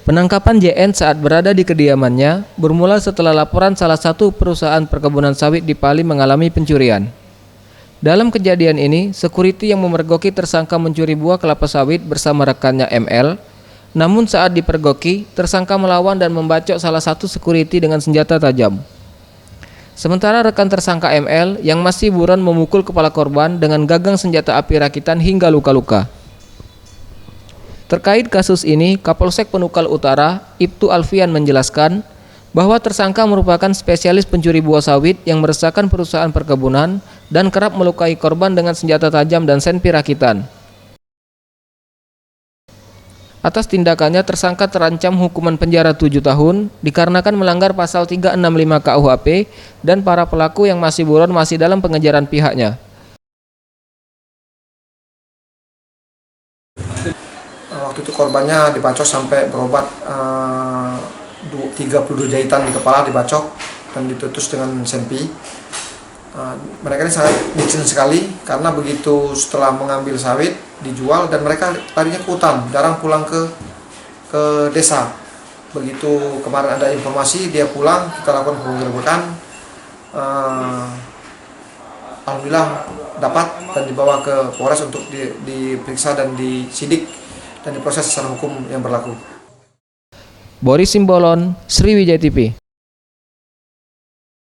Penangkapan JN saat berada di kediamannya bermula setelah laporan salah satu perusahaan perkebunan sawit di Pali mengalami pencurian. Dalam kejadian ini, security yang memergoki tersangka mencuri buah kelapa sawit bersama rekannya ML. Namun saat dipergoki, tersangka melawan dan membacok salah satu security dengan senjata tajam. Sementara rekan tersangka ML yang masih buron memukul kepala korban dengan gagang senjata api rakitan hingga luka-luka. Terkait kasus ini, Kapolsek Penukal Utara, Ibtu Alfian menjelaskan bahwa tersangka merupakan spesialis pencuri buah sawit yang meresahkan perusahaan perkebunan dan kerap melukai korban dengan senjata tajam dan senpi rakitan. Atas tindakannya, tersangka terancam hukuman penjara 7 tahun dikarenakan melanggar pasal 365 KUHP dan para pelaku yang masih buron masih dalam pengejaran pihaknya. Waktu itu korbannya dibacok sampai berobat 32 jahitan di kepala dibacok dan ditutus dengan senpi. Mereka ini sangat licin sekali karena begitu setelah mengambil sawit dijual dan mereka larinya ke hutan, jarang pulang ke desa. Begitu kemarin ada informasi dia pulang, kita lakukan penggerbekan. Alhamdulillah dapat dan dibawa ke Polres untuk diperiksa dan disidik dan diproses secara hukum yang berlaku. Boris Simbolon, Sriwijaya TV.